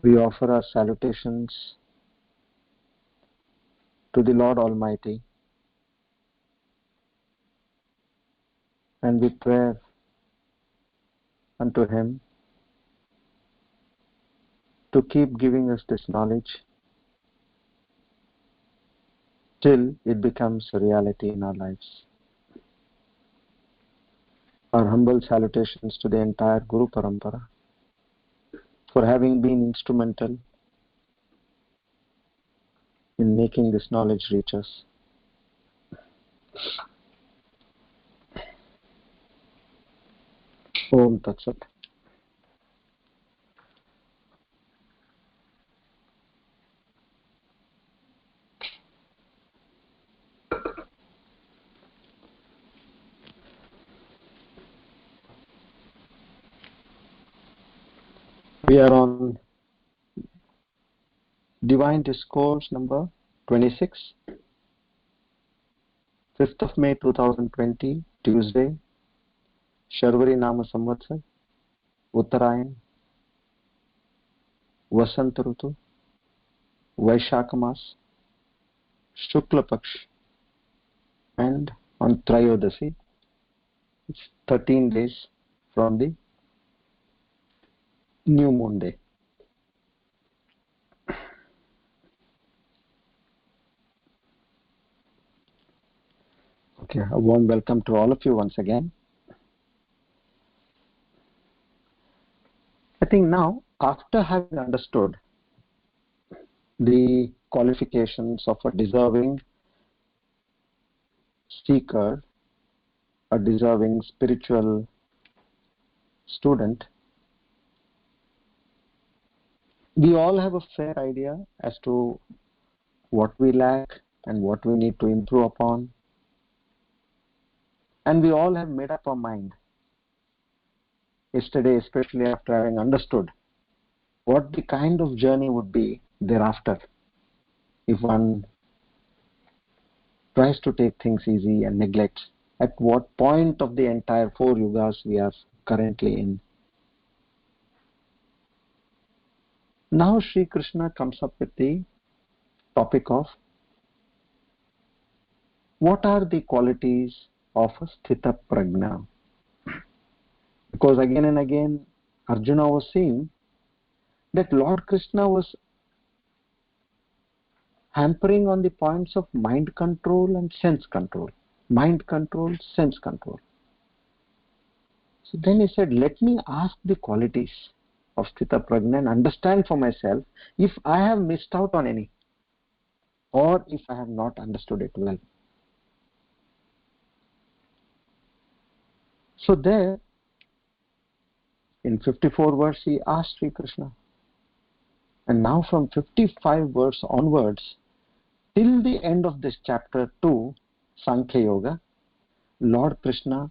We offer our salutations to the Lord Almighty, and we pray unto Him to keep giving us this knowledge till it becomes a reality in our lives. Our humble salutations to the entire Guru Parampara for having been instrumental in making this knowledge reach us. Om Tat Sat. We are on Divine Discourse number 26, 5th of May 2020, Tuesday, Sharvari Nama Samvatsar, Uttarayan, Vasant Rutu, Vaishakha Mas, Shukla Paksh, and on Trayodasi, it's 13 days from the new moon day. Okay, a warm welcome to all of you once again. I think now, after having understood the qualifications of a deserving seeker, a deserving spiritual student, we all have a fair idea as to what we lack and what we need to improve upon. And we all have made up our mind yesterday, especially after having understood what the kind of journey would be thereafter if one tries to take things easy and neglects at what point of the entire 4 yugas we are currently in. Now Sri Krishna comes up with the topic of what are the qualities of a sthita prajna. Because again and again Arjuna was saying that Lord Krishna was hampering on the points of mind control and sense control. Mind control, sense control. So then he said, let me ask the qualities of sthita prajna and understand for myself if I have missed out on any or if I have not understood it well. So there, in 54 verse, he asked Sri Krishna. And now from 55 verse onwards, till the end of this chapter 2, Sankhya Yoga, Lord Krishna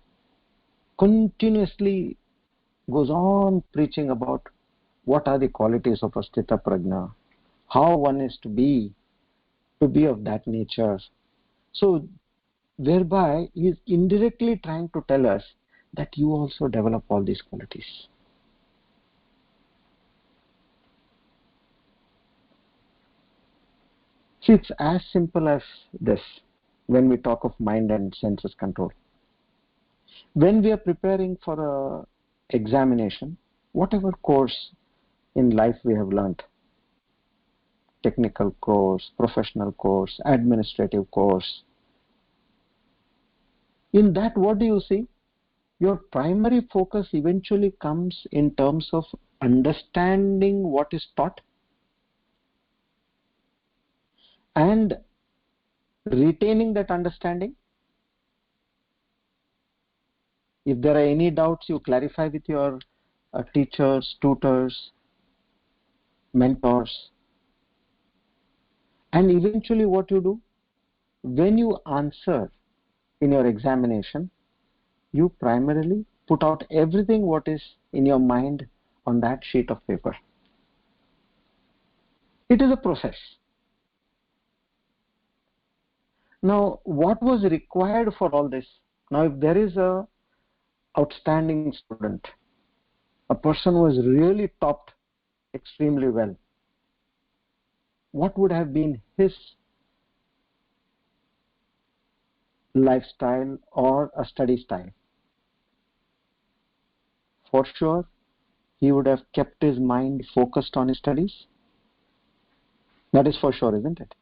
continuously goes on preaching about what are the qualities of a sthita prajna, how one is to be of that nature. So, thereby, he is indirectly trying to tell us that you also develop all these qualities. See, it's as simple as this when we talk of mind and senses control. When we are preparing for an examination, whatever course in life we have learned, technical course, professional course, administrative course, in that what do you see? Your primary focus eventually comes in terms of understanding what is taught and retaining that understanding. If there are any doubts, you clarify with your teachers, tutors, mentors. And eventually what you do? When you answer in your examination, you primarily put out everything what is in your mind on that sheet of paper. It is a process. Now, what was required for all this? Now, if there is a outstanding student, a person who has really topped extremely well, what would have been his lifestyle or a study style? For sure, he would have kept his mind focused on his studies. That is for sure, isn't it?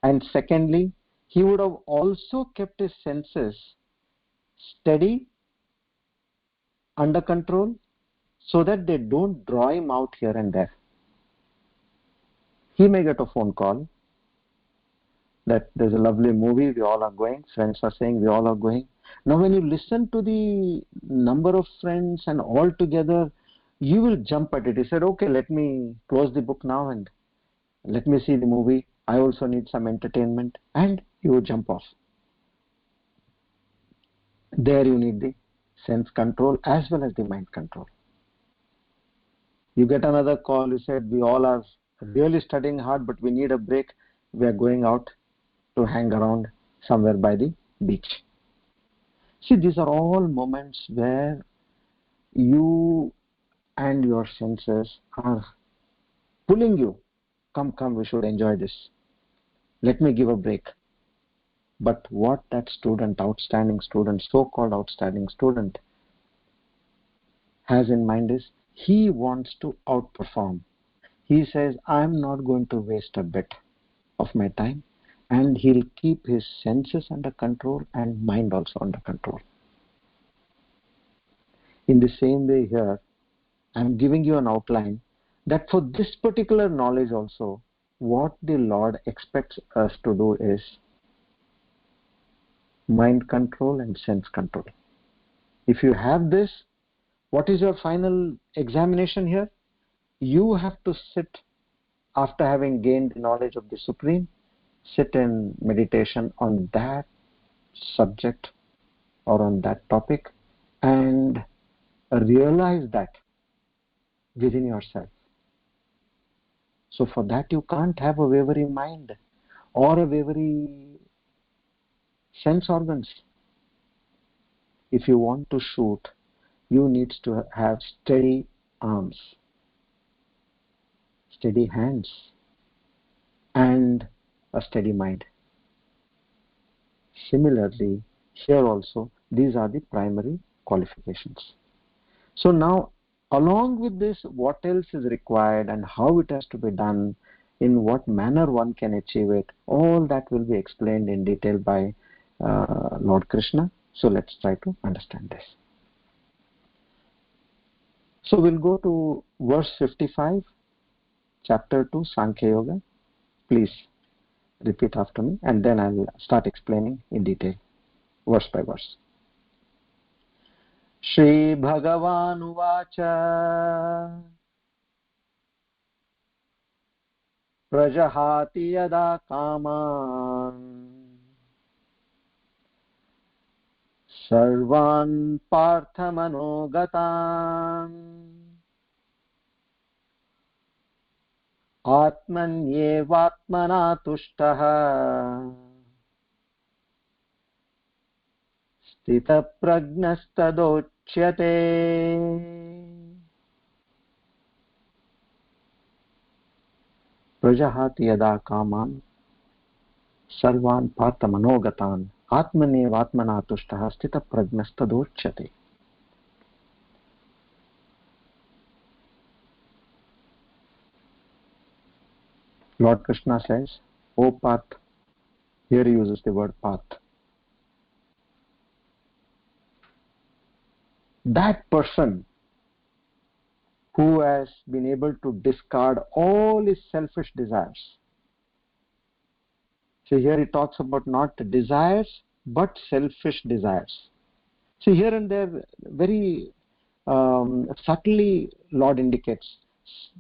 And secondly, he would have also kept his senses steady, under control, so that they don't draw him out here and there. He may get a phone call that there's a lovely movie, we all are going, friends are saying we all are going. Now when you listen to the number of friends and all together, you will jump at it. He said, okay, let me close the book now and let me see the movie. I also need some entertainment. And you will jump off. There you need the sense control as well as the mind control. You get another call, you said, we all are really studying hard, but we need a break. We are going out to hang around somewhere by the beach. See, these are all moments where you and your senses are pulling you. Come, we should enjoy this. Let me give a break. But what that student, outstanding student, so-called outstanding student, has in mind is he wants to outperform. He says, I'm not going to waste a bit of my time, and he'll keep his senses under control and mind also under control. In the same way here, I'm giving you an outline that for this particular knowledge also, what the Lord expects us to do is mind control and sense control. If you have this, what is your final examination here? You have to sit, after having gained the knowledge of the Supreme, sit in meditation on that subject or on that topic and realize that within yourself. So for that you can't have a wavering mind or a wavering sense organs. If you want to shoot, you need to have steady arms, steady hands, and a steady mind. Similarly, here also, these are the primary qualifications. So now, along with this, what else is required and how it has to be done, in what manner one can achieve it, all that will be explained in detail by Lord Krishna. So let's try to understand this. So we'll go to verse 55, chapter 2, Sankhya Yoga. Please repeat after me, and then I'll start explaining in detail, verse by verse. Shri Bhagavan Uvacha Prajahati Yada Kaman Sarvan Parthamanogatam Atmanyevatmana Tushtaha Stita Prajnastadochyate. Prajahati Yada Kaman Sarvan Parthamanogatam Atmanyevatmana Tushtaha Stita Prajnastadochyate. Lord Krishna says, O path, here he uses the word path. That person who has been able to discard all his selfish desires. So here he talks about not desires, but selfish desires. See, here and there, very subtly, Lord indicates.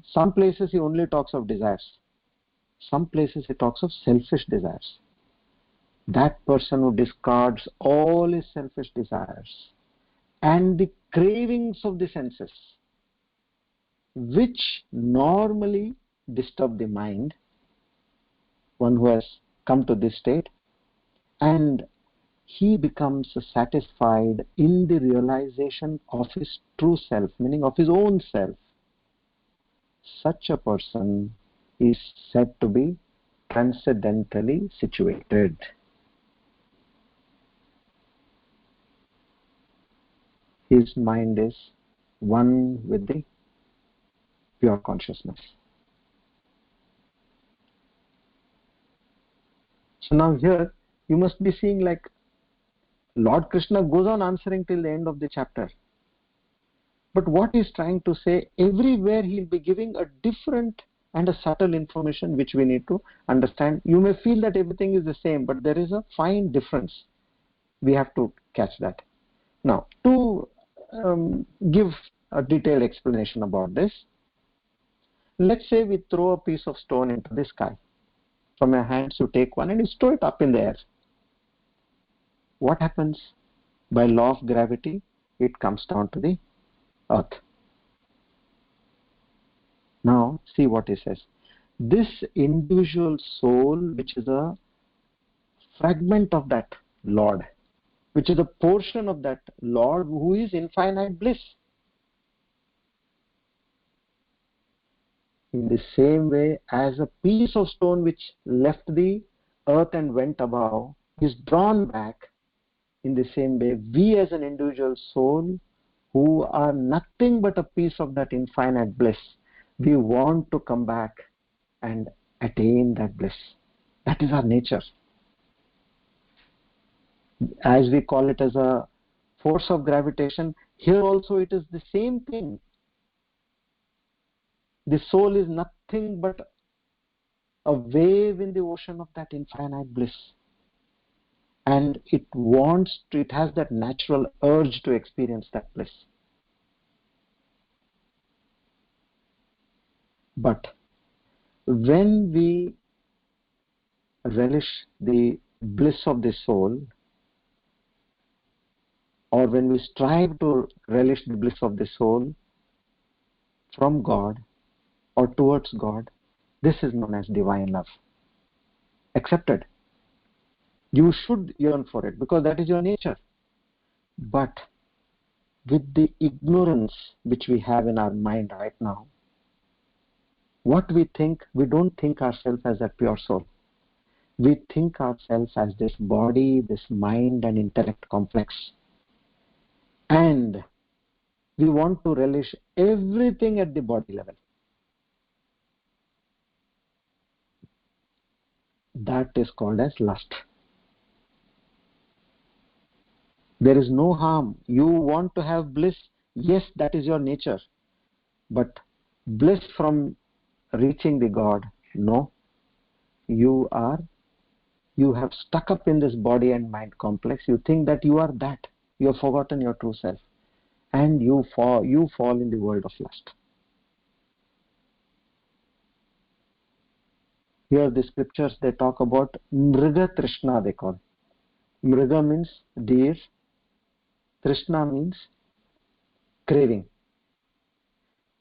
Some places he only talks of desires. Some places he talks of selfish desires. That person who discards all his selfish desires and the cravings of the senses, which normally disturb the mind, one who has come to this state, and he becomes satisfied in the realization of his true self, meaning of his own self. Such a person is said to be transcendentally situated. His mind is one with the pure consciousness. So now here you must be seeing, like, Lord Krishna goes on answering till the end of the chapter. But what he's trying to say, everywhere he'll be giving a different and a subtle information which we need to understand. You may feel that everything is the same, but there is a fine difference. We have to catch that. Now, to give a detailed explanation about this, let's say we throw a piece of stone into the sky. From your hands you take one and you throw it up in the air. What happens? By law of gravity, it comes down to the earth. Now see what he says. This individual soul, which is a fragment of that Lord, which is a portion of that Lord who is infinite bliss. In the same way as a piece of stone which left the earth and went above is drawn back, in the same way we as an individual soul who are nothing but a piece of that infinite bliss, we want to come back and attain that bliss. That is our nature. As we call it as a force of gravitation, here also it is the same thing. The soul is nothing but a wave in the ocean of that infinite bliss. And it has that natural urge to experience that bliss. But when we relish the bliss of the soul, or when we strive to relish the bliss of the soul from God or towards God, this is known as divine love. Accepted. You should yearn for it because that is your nature. But with the ignorance which we have in our mind right now, what we think, we don't think ourselves as a pure soul. We think ourselves as this body, this mind and intellect complex. And we want to relish everything at the body level. That is called as lust. There is no harm. You want to have bliss. Yes, that is your nature. But bliss from reaching the God, no. You have stuck up in this body and mind complex. You think that you are that. You have forgotten your true self. And you fall in the world of lust. Here the scriptures, they talk about Mriga Trishna, they call. Mriga means deer. Trishna means craving.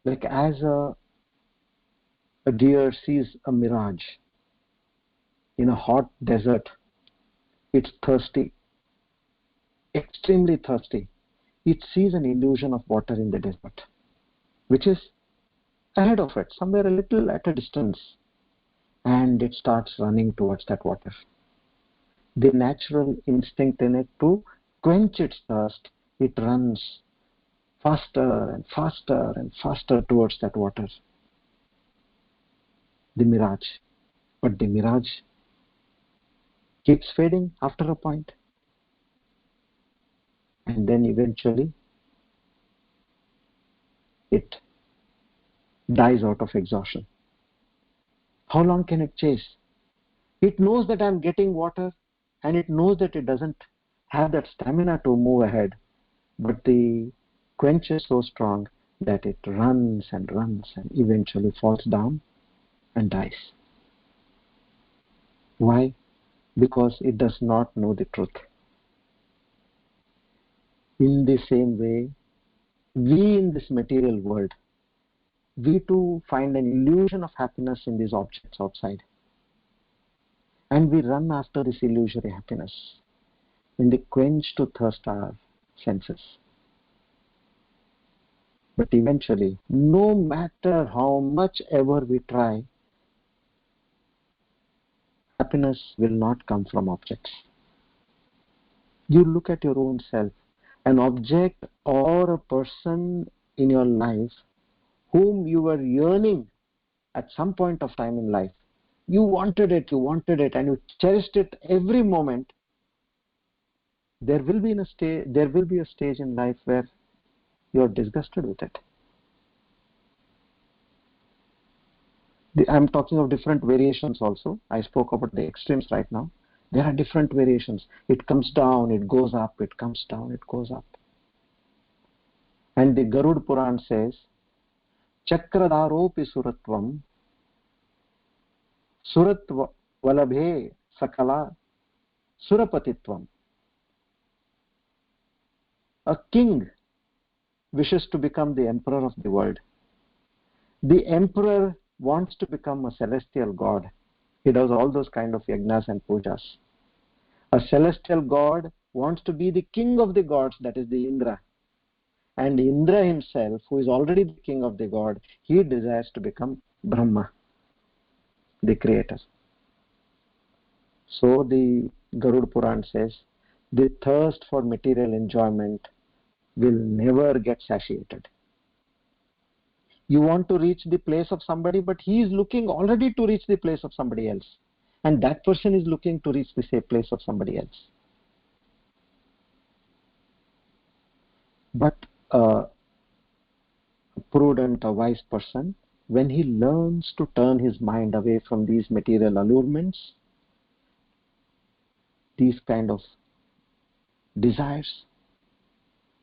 Like as a deer sees a mirage in a hot desert, it's thirsty, extremely thirsty. It sees an illusion of water in the desert, which is ahead of it, somewhere a little at a distance, and it starts running towards that water. The natural instinct in it to quench its thirst, it runs faster and faster and faster towards that water. The mirage. But the mirage keeps fading after a point. And then eventually it dies out of exhaustion. How long can it chase? It knows that I'm getting water and it knows that it doesn't have that stamina to move ahead. But the quench is so strong that it runs and runs and eventually falls down and dies. Why? Because it does not know the truth. In the same way, we in this material world, we too find an illusion of happiness in these objects outside. And we run after this illusory happiness in the quench to thirst our senses. But eventually, no matter how much ever we try, Happiness will not come from objects. You look at your own self, an object or a person in your life whom you were yearning at some point of time in life. You wanted it, and you cherished it every moment. There will be a stage in life where you are disgusted with it. I'm talking of different variations also. I spoke about the extremes right now. There are different variations. It comes down, it goes up, it comes down, it goes up. And the Garud Puran says, Chakradaropi suratvam, surat valabhe sakala surapatitvam. A king wishes to become the emperor of the world. The emperor wants to become a celestial god. He does all those kind of yagnas and pujas. A celestial god wants to be the king of the gods, that is the Indra. And Indra himself, who is already the king of the god, he desires to become Brahma, the creator. So the Garud Puran says, the thirst for material enjoyment will never get satiated. You want to reach the place of somebody, but he is looking already to reach the place of somebody else. And that person is looking to reach the same place of somebody else. But a prudent, a wise person, when he learns to turn his mind away from these material allurements, these kind of desires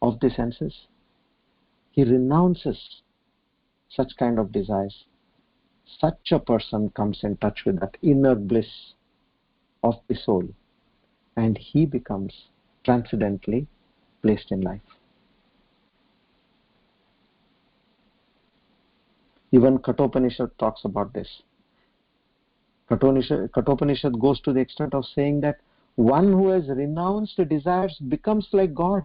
of the senses, he renounces such kind of desires. Such a person comes in touch with that inner bliss of the soul, and he becomes transcendently placed in life. Even Kathopanishad talks about this. Kathopanishad goes to the extent of saying that one who has renounced the desires becomes like God.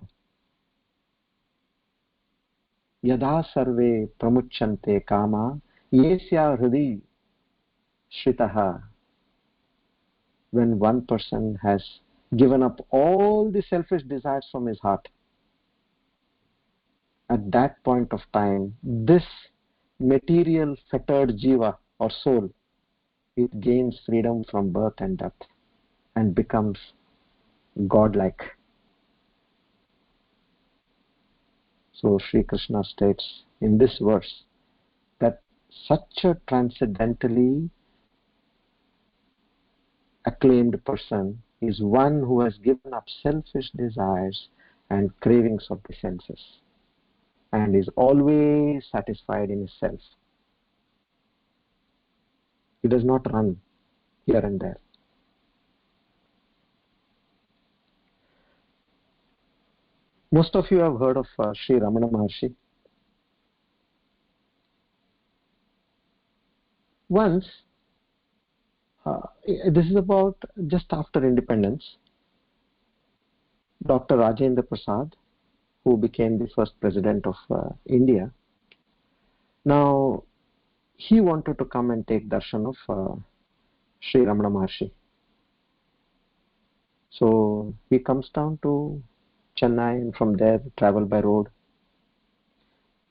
Yada sarve pramuchante kama yesya hridi shritaha. When one person has given up all the selfish desires from his heart, at that point of time, this material fettered jiva or soul, it gains freedom from birth and death and becomes godlike. So Sri Krishna states in this verse that such a transcendentally acclaimed person is one who has given up selfish desires and cravings of the senses and is always satisfied in his self. He does not run here and there. Most of you have heard of Sri Ramana Maharshi. Once, this is about just after independence, Dr. Rajendra Prasad, who became the first president of India, now he wanted to come and take darshan of Sri Ramana Maharshi. So he comes down to Chennai and from there travel by road.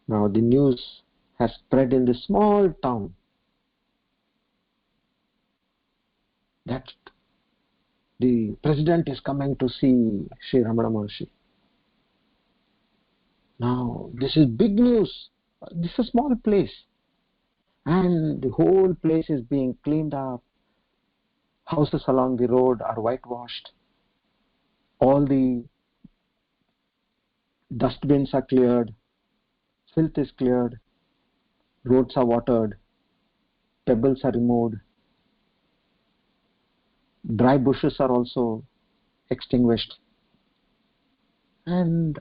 Now the news has spread in this small town that the president is coming to see Sri Ramana Maharshi. Now this is big news. This is a small place and the whole place is being cleaned up. Houses along the road are whitewashed. All the dustbins are cleared. Filth is cleared. Roads are watered. Pebbles are removed. Dry bushes are also extinguished. And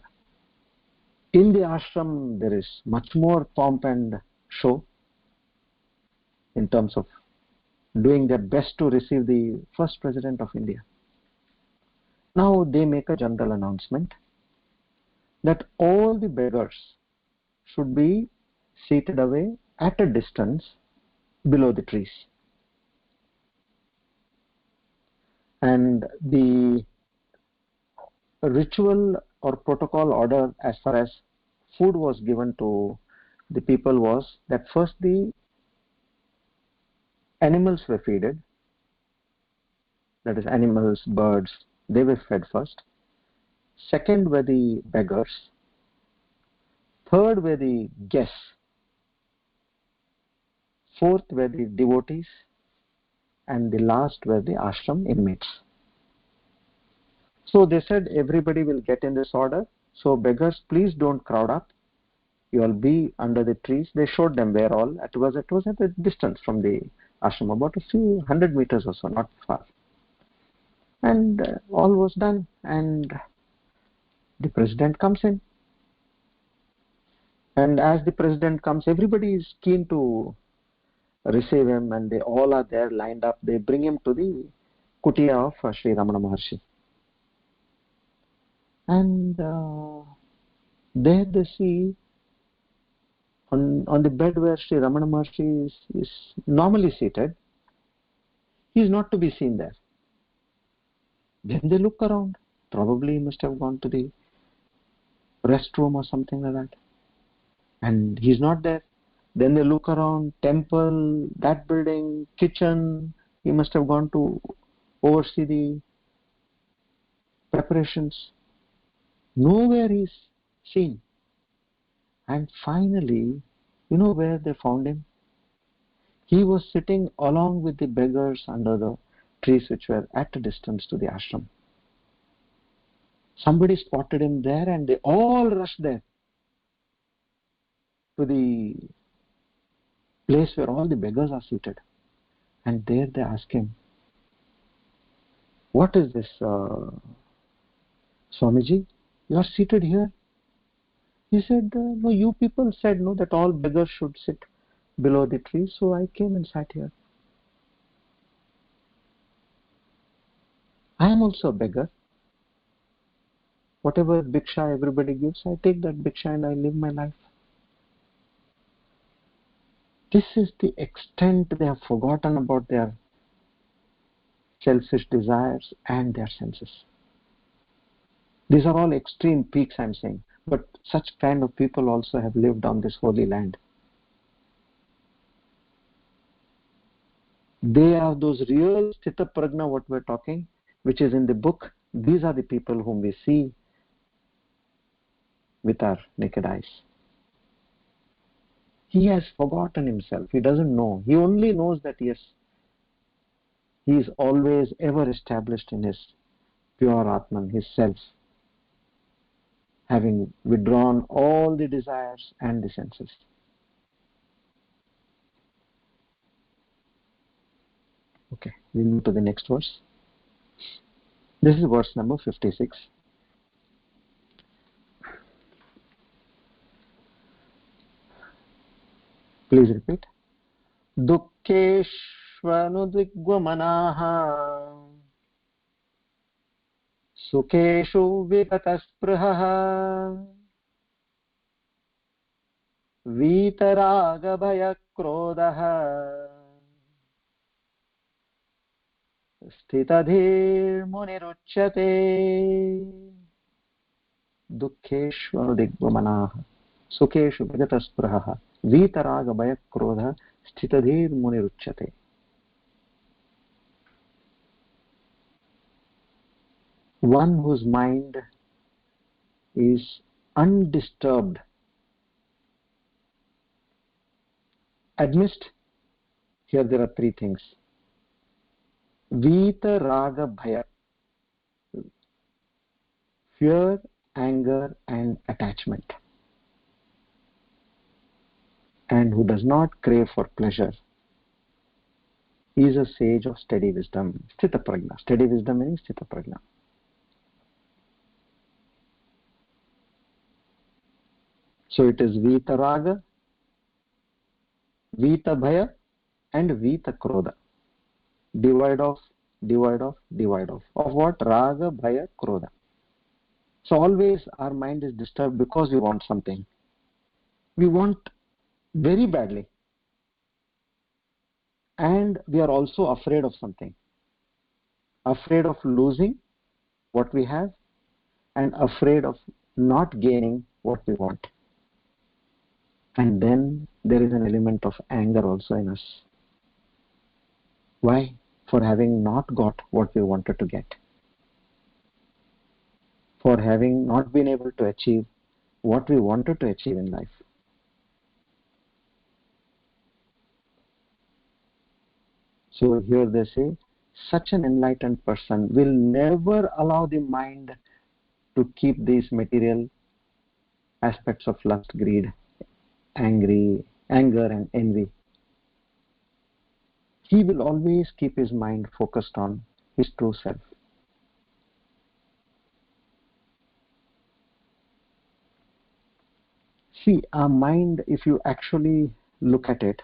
in the ashram there is much more pomp and show in terms of doing their best to receive the first president of India. Now they make a general announcement that all the beggars should be seated away at a distance below the trees. And the ritual or protocol order as far as food was given to the people was that first the animals were fed, that is animals, birds, they were fed first. Second were the beggars. Third were the guests. Fourth were the devotees. And the last were the ashram inmates. So they said everybody will get in this order. So beggars, please don't crowd up. You will be under the trees. They showed them where all. It was at a distance from the ashram, about a few 100 meters or so, not far. And all was done. And the president comes in. And as the president comes, everybody is keen to receive him, and they all are there lined up. They bring him to the kutia of Sri Ramana Maharshi. And there they see on the bed where Sri Ramana Maharshi is normally seated, he is not to be seen there. Then they look around. Probably he must have gone to the restroom or something like that. And he's not there. Then they look around, temple, that building, kitchen. He must have gone to oversee the preparations. Nowhere is seen. And finally, you know where they found him? He was sitting along with the beggars under the trees which were at a distance to the ashram. Somebody spotted him there and they all rushed there to the place where all the beggars are seated. And there they ask him, what is this, Swamiji? You are seated here. He said, no, you people said no, that all beggars should sit below the tree, so I came and sat here. I am also a beggar. Whatever bhiksha everybody gives, I take that bhiksha and I live my life. This is the extent they have forgotten about their selfish desires and their senses. These are all extreme peaks, I'm saying. But such kind of people also have lived on this holy land. They are those real Sthita Prajna, what we're talking, which is in the book. These are the people whom we see with our naked eyes. He has forgotten himself. He doesn't know. He only knows that yes, he is always ever established in his pure Atman, his self, having withdrawn all the desires and the senses. Okay, we'll move to the next verse. This is verse number 56. Please repeat. Dukkeshvanudvigvamanaha sukeshu vitataspraha vitaragabhayakrodaha sthitadhir muniruchyate. Dukkeshvanudvigvamanaha sukeshu vitataspraha vitaragabhayakrodha sthitadhir muniruchyate. One whose mind is undisturbed amidst, here there are three things: Vita, Raga, Bhaya, fear, anger and attachment, and who does not crave for pleasure, is a sage of steady wisdom. Sthita Prajna. Steady wisdom meaning Sthita Prajna. So it is Vita Raga, Vita Bhaya and Vita Krodha. Divide off, divide off, divide off. Of what? Raga, Bhaya, Krodha. So always our mind is disturbed because we want something. We want very badly. And we are also afraid of something. afraid of losing what we have, and afraid of not gaining what we want. And then there is an element of anger also in us. Why? For having not got what we wanted to get. For having not been able to achieve what we wanted to achieve in life. So here they say, such an enlightened person will never allow the mind to keep these material aspects of lust, greed, anger and envy. He will always keep his mind focused on his true self. See, our mind, if you actually look at it,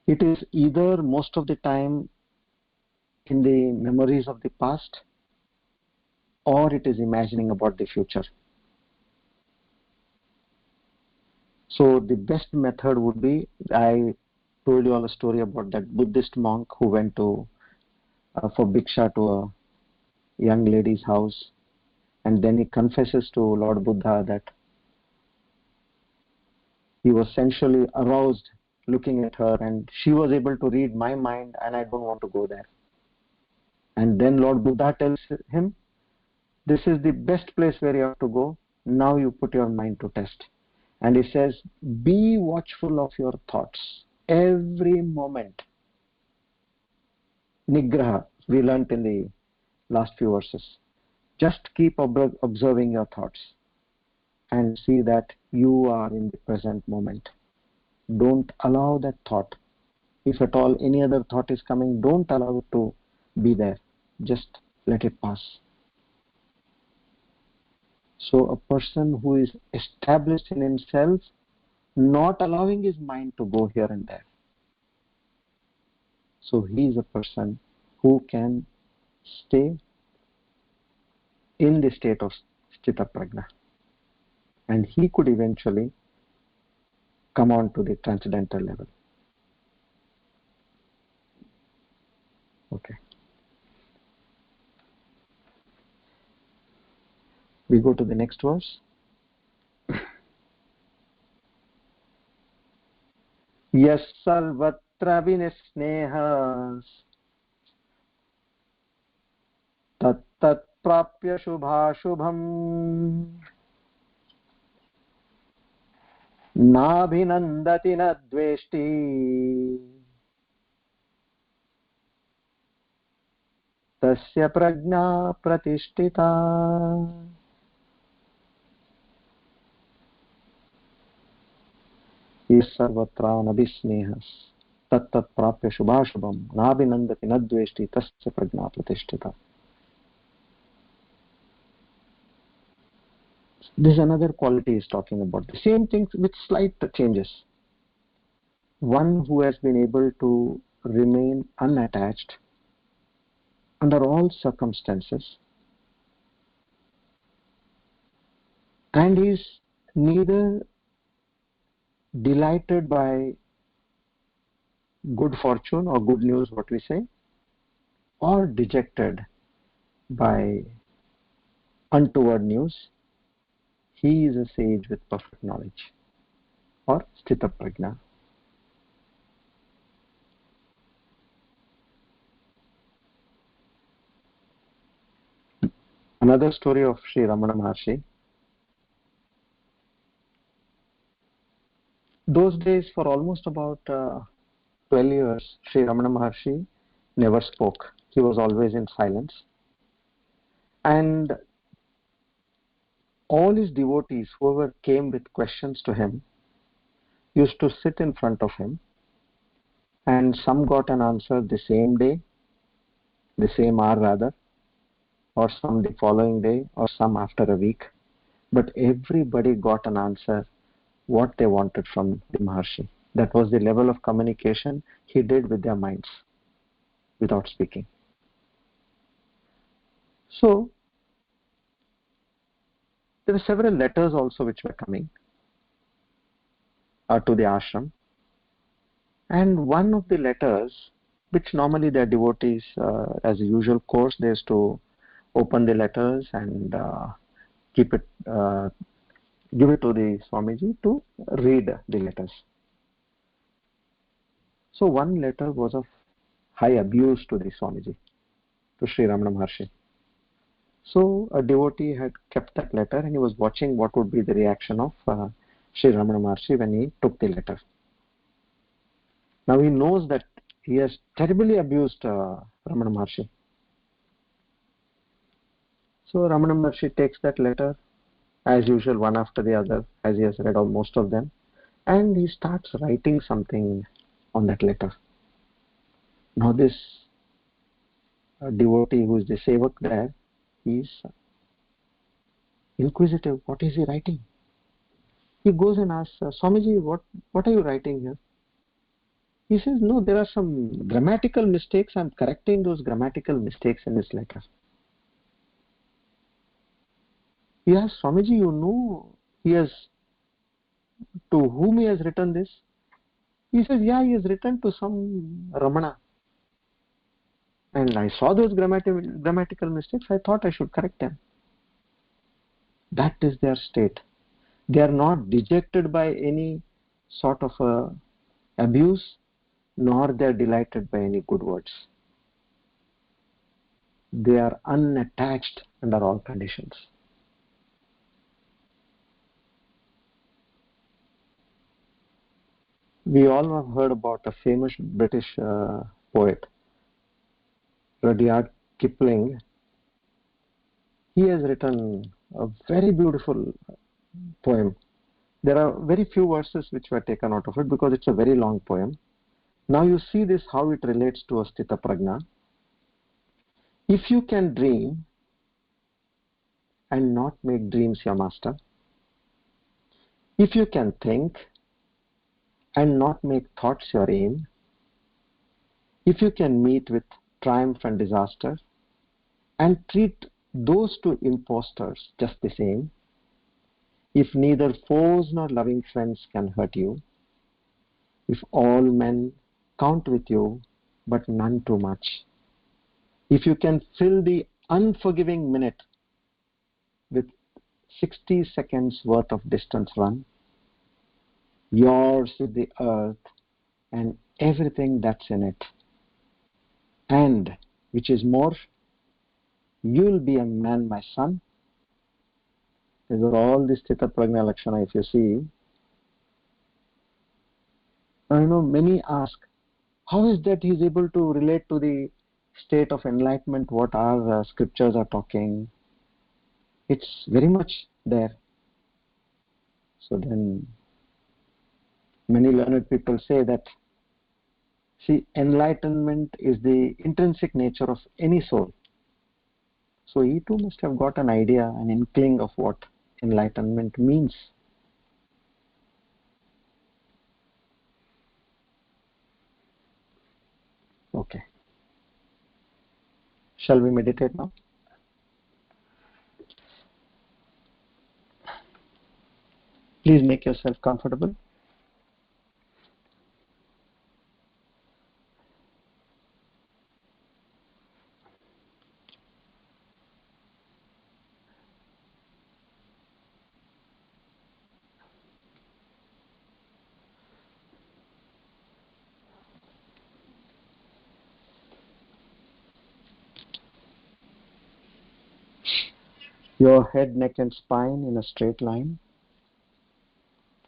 it is either most of the time in the memories of the past, or it is imagining about the future. So the best method would be, I told you all a story about that Buddhist monk who went to for Bhiksha to a young lady's house, and then he confesses to Lord Buddha that he was sensually aroused looking at her, and she was able to read my mind, and I don't want to go there. And then Lord Buddha tells him, this is the best place where you have to go. Now you put your mind to test. And he says, be watchful of your thoughts every moment. Nigraha, we learnt in the last few verses. Just keep observing your thoughts and see that you are in the present moment. Don't allow that thought. If at all any other thought is coming, don't allow it to be there. Just let it pass. So a person who is established in himself, not allowing his mind to go here and there. So he is a person who can stay in the state of Sthita Prajna. And he could eventually come on to the transcendental level. Okay. We go to the next verse. Yas sarvatra vinisnehas tat tat prapya shubhashubham nabhinandati na dveshti tasya prajna pratishtita. Yes sarvatra nabhisnehas tat tat prapya shubhashubham nabhinandati na dveshti tasya prajna pratishtita. This is another quality he is talking about. The same things with slight changes. One who has been able to remain unattached under all circumstances, and is neither delighted by good fortune or good news, what we say, or dejected by untoward news. He is a sage with perfect knowledge, or Sthita Prajna. Another story of Sri Ramana Maharshi. Those days, for almost about 12 years, Sri Ramana Maharshi never spoke. He was always in silence. And all his devotees, whoever came with questions to him, used to sit in front of him, and some got an answer the same day, the same hour rather, or some the following day, or some after a week. But everybody got an answer what they wanted from the Maharshi. That was the level of communication he did with their minds without speaking. So there were several letters also which were coming to the ashram, and one of the letters which normally their devotees, as a usual course, they used to open the letters and keep it, give it to the Swamiji to read the letters. So one letter was of high abuse to the Swamiji, to Sri Ramana Maharshi. So a devotee had kept that letter and he was watching what would be the reaction of Sri Ramana Maharshi when he took the letter. Now he knows that he has terribly abused Ramana Maharshi. So Ramana Maharshi takes that letter, as usual, one after the other, as he has read most of them, and he starts writing something on that letter. Now this devotee who is the sevak there, he is inquisitive. What is he writing? He goes and asks, Swamiji, what are you writing here? He says, no, there are some grammatical mistakes. I'm correcting those grammatical mistakes in this letter. He asks, Swamiji, you know to whom he has written this? He says, yeah, he has written to some Ramana. And I saw those grammatical mistakes. I thought I should correct them. That is their state. They are not dejected by any sort of abuse, nor they are delighted by any good words. They are unattached under all conditions. We all have heard about a famous British poet, Rudyard Kipling. He has written a very beautiful poem. There are very few verses which were taken out of it because it's a very long poem. Now you see this, how it relates to a Sthita Prajna. If you can dream and not make dreams your master, if you can think and not make thoughts your aim, if you can meet with triumph and disaster and treat those two impostors just the same, if neither foes nor loving friends can hurt you, if all men count with you but none too much, if you can fill the unforgiving minute with 60 seconds worth of distance run, yours is the earth and everything that's in it, and which is more, you'll be a man, my son. These are all the Sthita Prajna Lakshana. If you see, many ask, how is that he is able to relate to the state of enlightenment, what our scriptures are talking? It's very much there. So then many learned people say that, see, enlightenment is the intrinsic nature of any soul. So he too must have got an idea, an inkling of what enlightenment means. Okay. Shall we meditate now? Please make yourself comfortable. Your head, neck and spine in a straight line.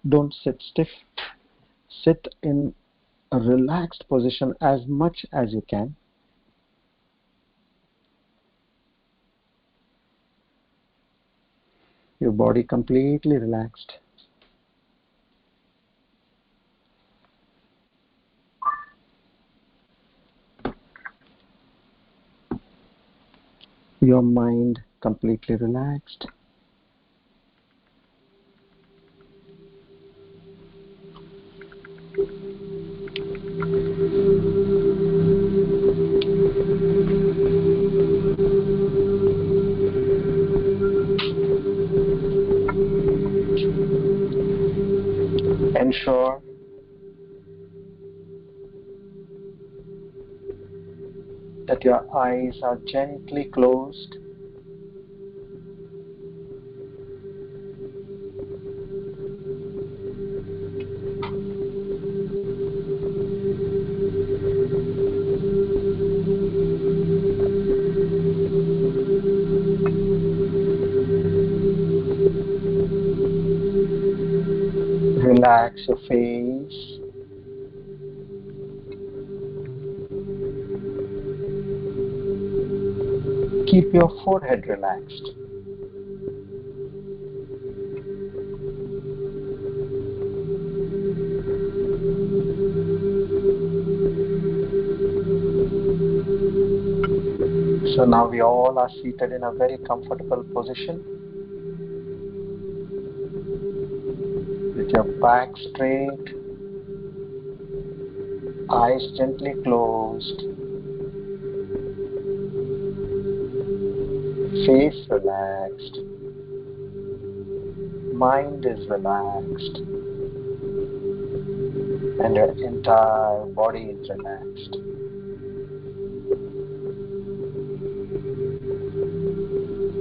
Don't sit stiff. Sit in a relaxed position as much as you can. Your body completely relaxed. Your mind completely relaxed. Ensure your eyes are gently closed, relax your face, keep your forehead relaxed. So now we all are seated in a very comfortable position with your back straight, eyes gently closed, face relaxed, mind is relaxed, and your entire body is relaxed.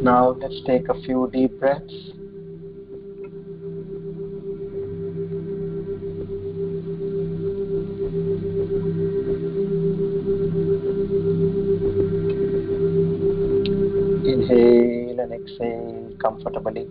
Now let's take a few deep breaths. Inhale and exhale comfortably.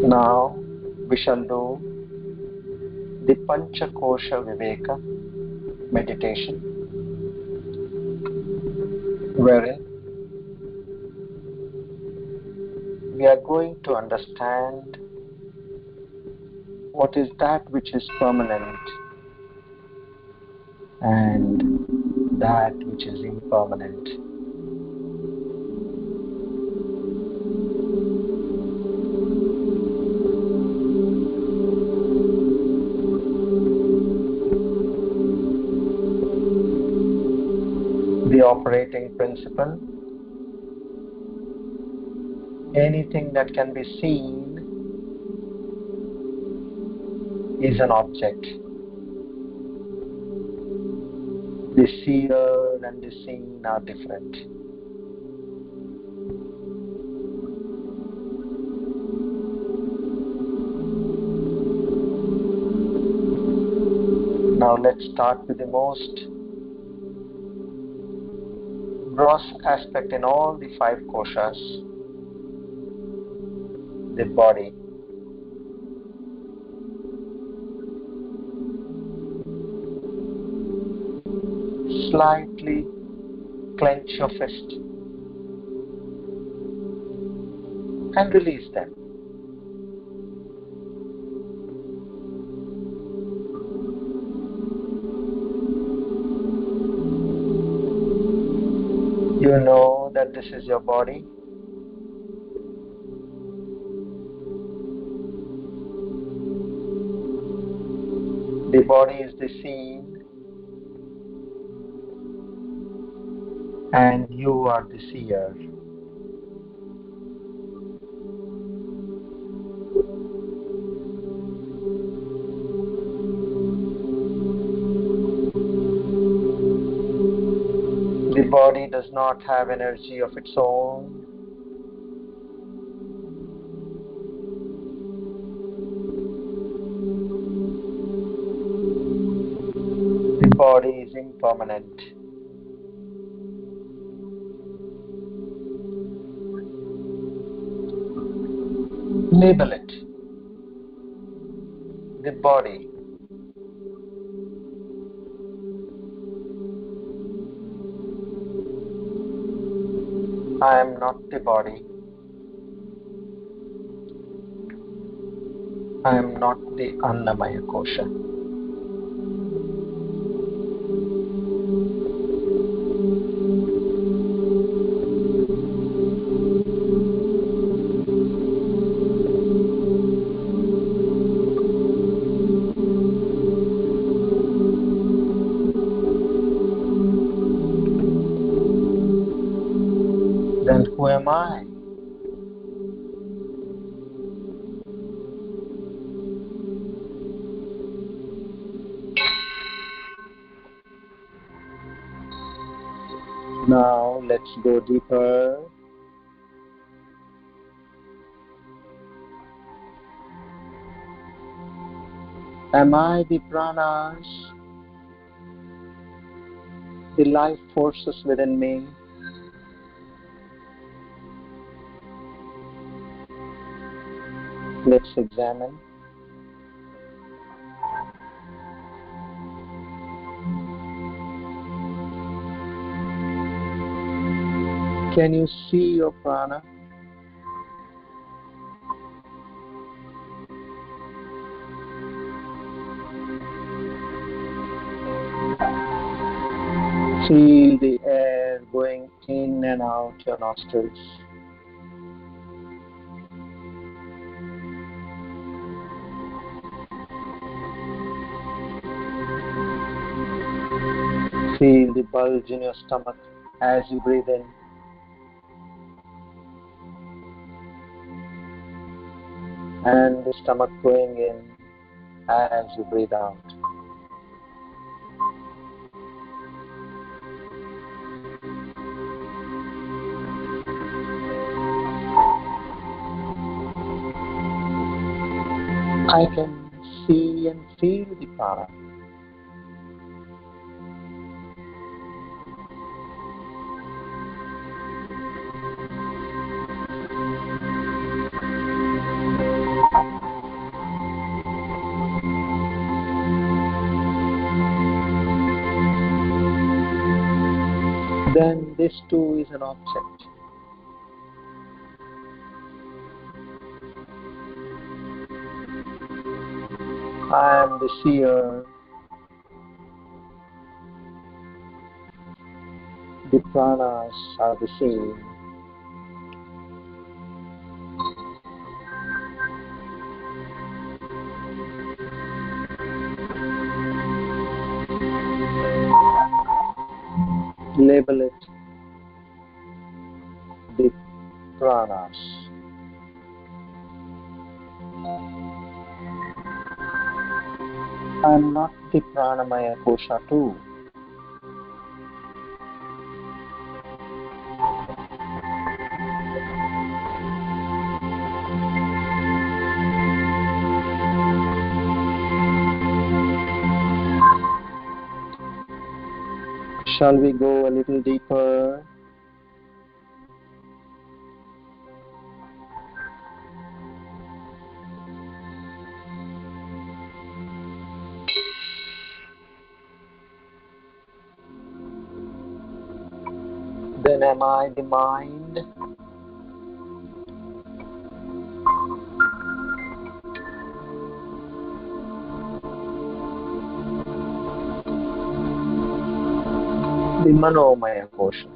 Now we shall do the Panchakosha Viveka meditation, wherein we are going to understand what is that which is permanent and that which is impermanent. The operating principle: anything that can be seen is an object. The seer and the seen are different. Now let's start with the most gross aspect in all the 5 koshas, the body. Slightly clench your fist and release them. You know that this is your body. The body is the seen and you are the seer. The body does not have energy of its own. The body is impermanent. Label it. The body. I am not the body. I am not the Annamaya Kosha. am I? Now let's go deeper. Am I the pranas, the life forces within me? Let's examine. Can you see your prana? Feel the air going in and out your nostrils. Feel the bulge in your stomach as you breathe in. And the stomach going in as you breathe out. I can see and feel the prana. Then this too is an object. I am the seer. The pranas are the same. Label it the pranas. I am not the pranamaya kosha too. Shall we go a little deeper? Then am I the mind? The manomaya kosha.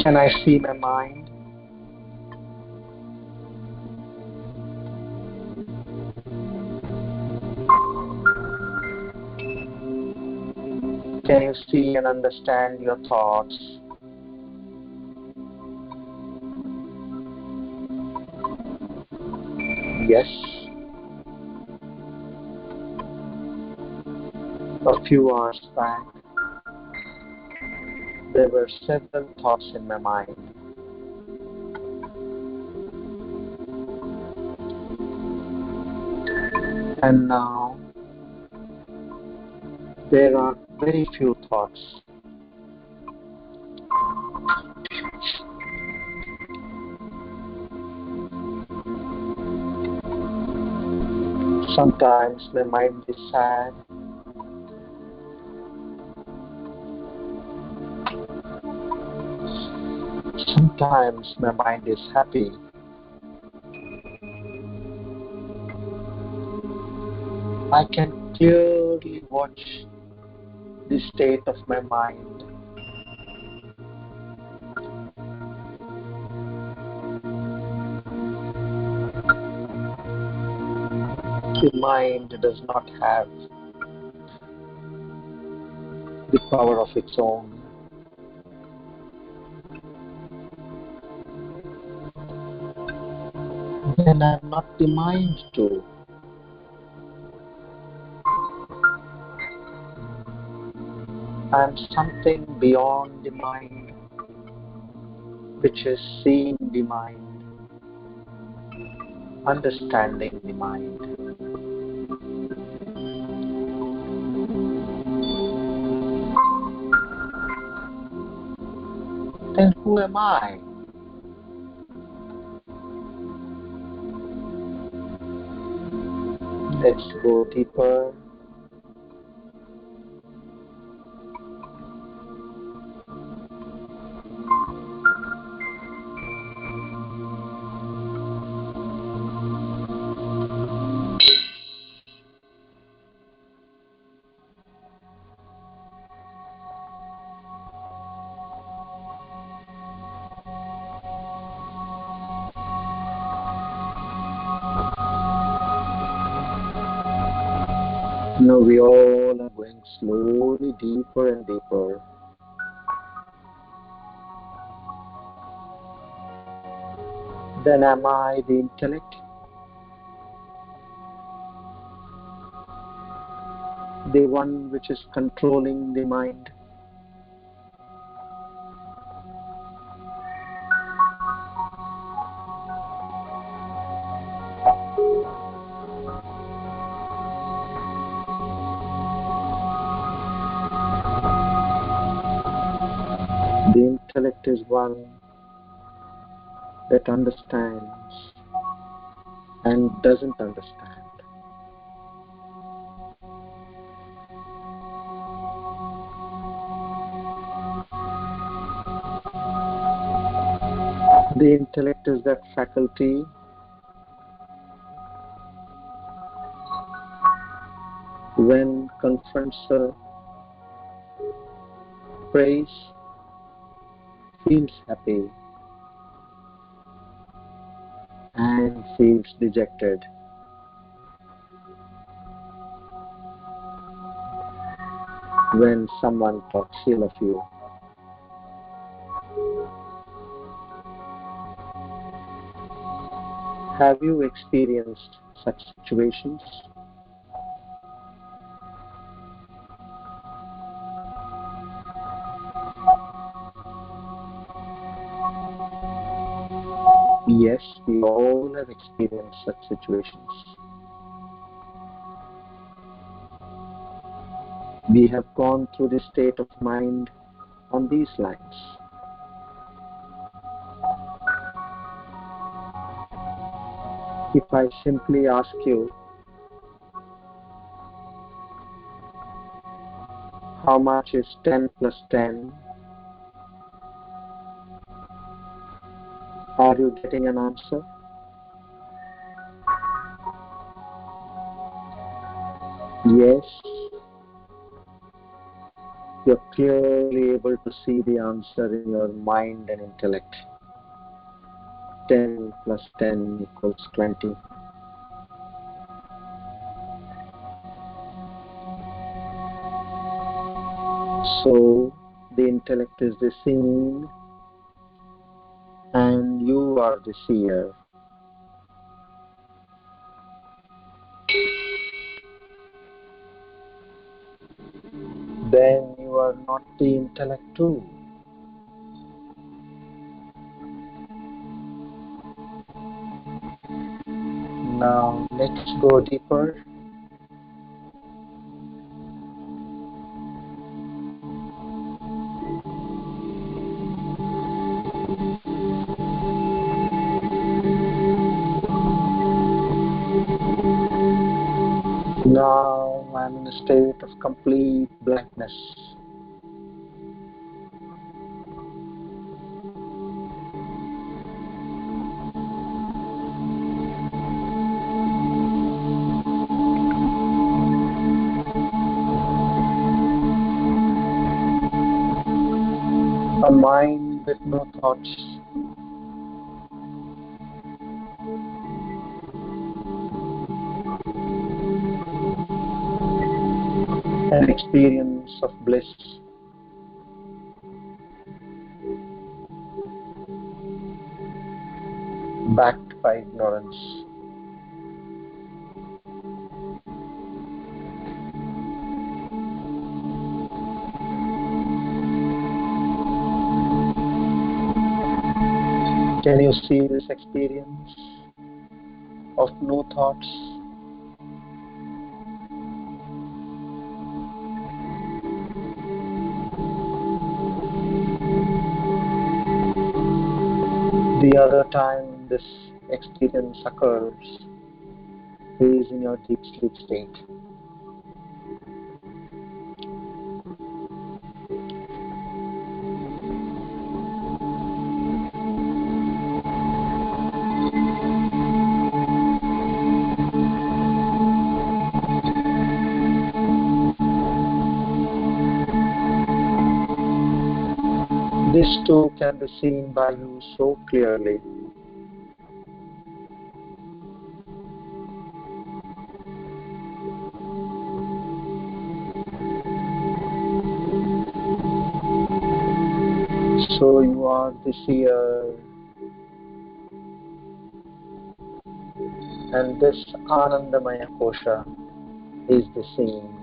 Can I see my mind? Can you see and understand your thoughts? Yes. A few hours back, there were several thoughts in my mind. And now, there are very few thoughts. Sometimes my mind is sad. Sometimes my mind is happy. I can clearly watch the state of my mind. the mind does not have the power of its own, then I am not the mind too. I am something beyond the mind, which is seeing the mind, understanding the mind. Then who am I? Let's go deeper. Now we all are going slowly deeper and deeper. Then am I the intellect? The one which is controlling the mind? The intellect is one that understands and doesn't understand. The intellect is that faculty when confronts praise, feels happy and feels dejected. When someone talks ill of you, have you experienced such situations? Yes, we all have experienced such situations. We have gone through the state of mind on these lines. If I simply ask you, how much is 10 plus 10? Are you getting an answer? Yes. You're clearly able to see the answer in your mind and intellect. 10 plus 10 equals 20. So, the intellect is the seeing and you are the seer. Then you are not the intellect too. Now let's go deeper. Now I'm in a state of complete blankness. A mind with no thoughts. an experience of bliss. Backed by ignorance. Can you see this experience of no thoughts? The other time this experience occurs is in your deep sleep state. This too can be seen by you so clearly. So you are the seer, and this Anandamaya Kosha is the seen.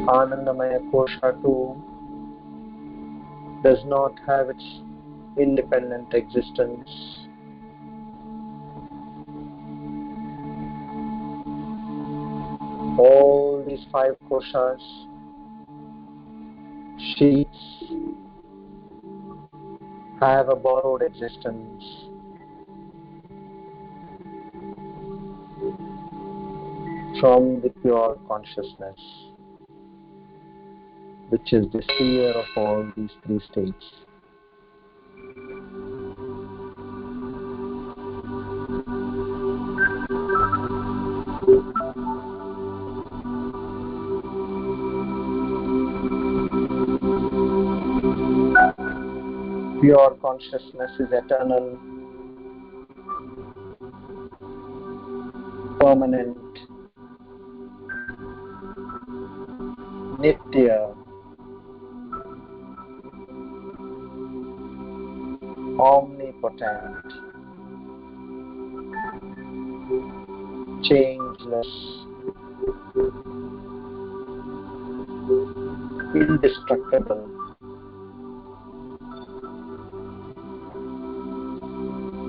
Anandamaya Kosha too does not have its independent existence. All these 5 koshas, sheets, have a borrowed existence. From the pure consciousness, which is the seer of all these 3 states. Pure consciousness is eternal, permanent, nitya, omnipotent, changeless, indestructible,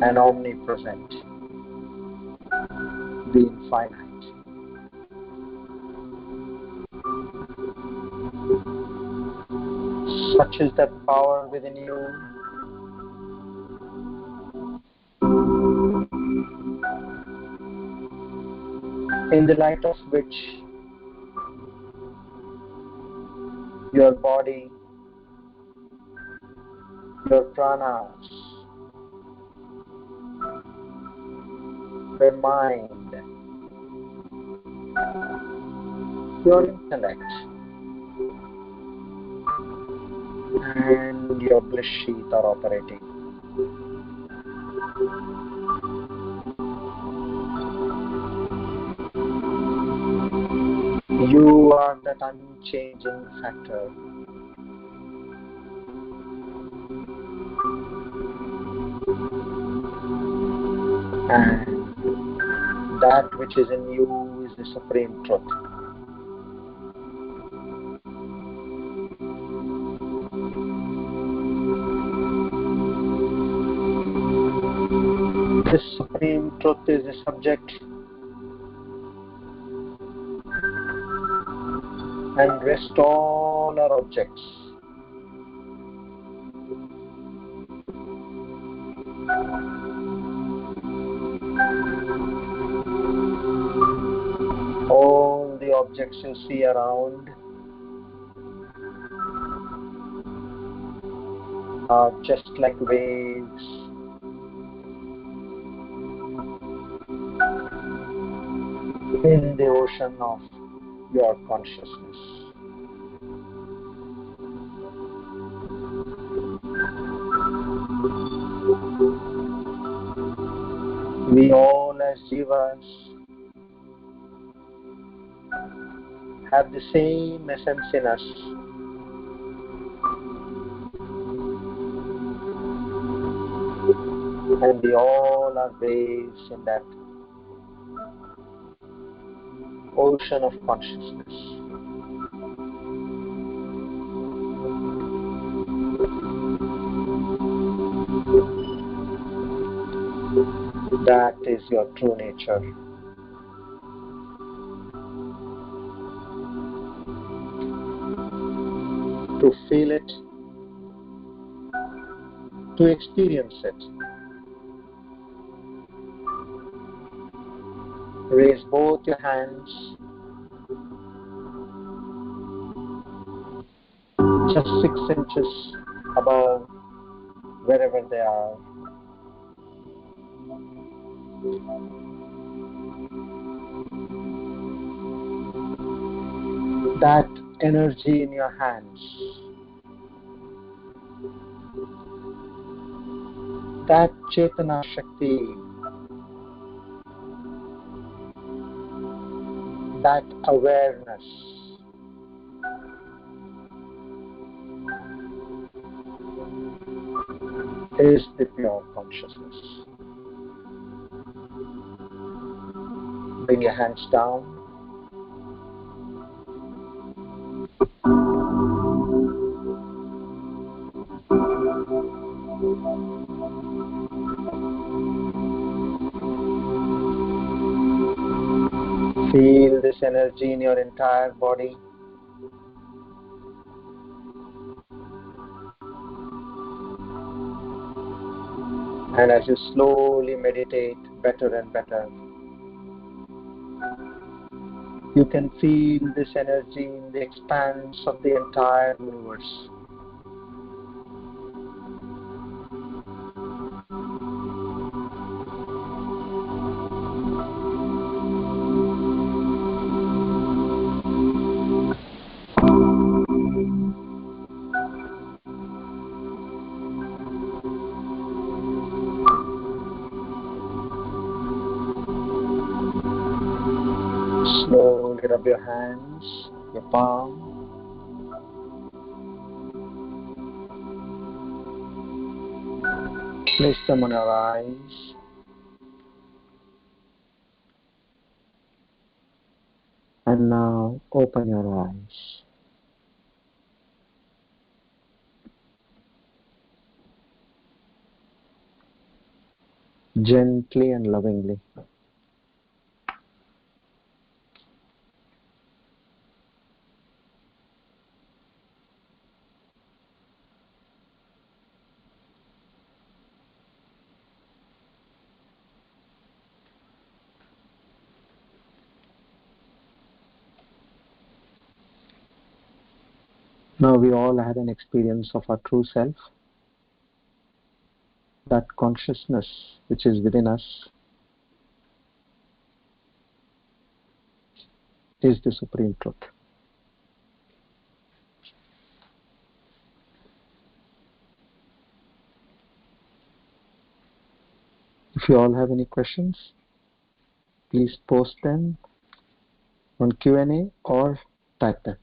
and omnipresent, the infinite. Such is that power within you. In the light of which your body, your pranas, your mind, your intellect, and your bliss sheath are operating. You are that unchanging factor. And that which is in you is the supreme truth. This supreme truth is the subject and rest all our objects. All the objects you see around are just like waves in the ocean of your consciousness. We all as jivas have the same essence in us. And we all are waves in that ocean of consciousness. That is your true nature. To feel it, to experience it. Raise both your hands, just 6 inches above wherever they are. That energy in your hands, that Chetana Shakti, that awareness, is the pure consciousness. Bring your hands down. Feel this energy in your entire body. And as you slowly meditate better and better, you can feel this energy in the expanse of the entire universe. Slowly rub your hands, your palm. Place them on your eyes. And now open your eyes. Gently and lovingly. Now we all had an experience of our true self. That consciousness which is within us is the Supreme Truth. If you all have any questions, please post them on Q&A or type them.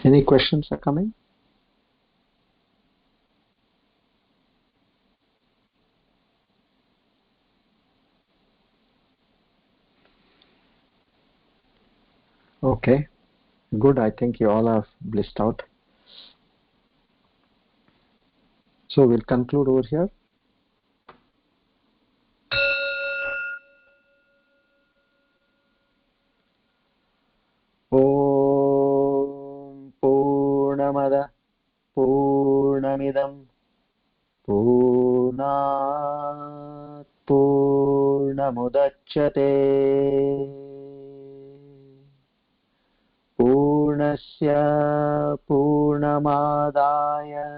Any questions are coming? Okay, good. I think you all have blissed out. So we'll conclude over here. Om Purnamada Purnamidam Purnat Purnamudachyate Purnasya Purnamadaya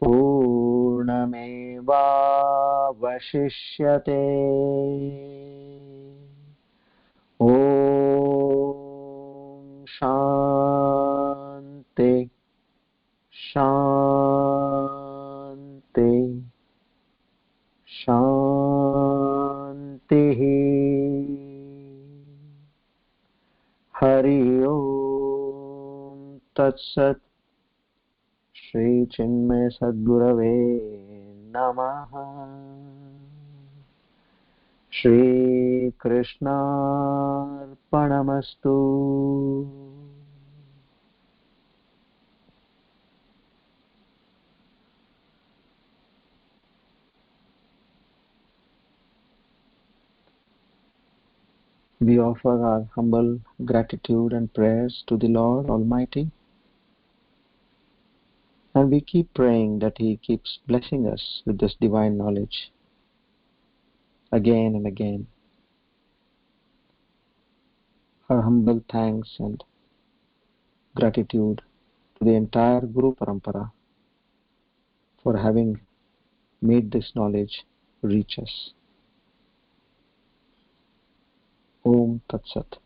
Purnamevavashishyate. Om Shanti Shanti Shanti. Hari Om Tat Sat. Shri Chinmay Sadgurave Namaha. Shri Krishna Arpanamastu. We offer our humble gratitude and prayers to the Lord Almighty, and we keep praying that He keeps blessing us with this divine knowledge again and again. Our humble thanks and gratitude to the entire Guru Parampara for having made this knowledge reach us. Om Tat Sat.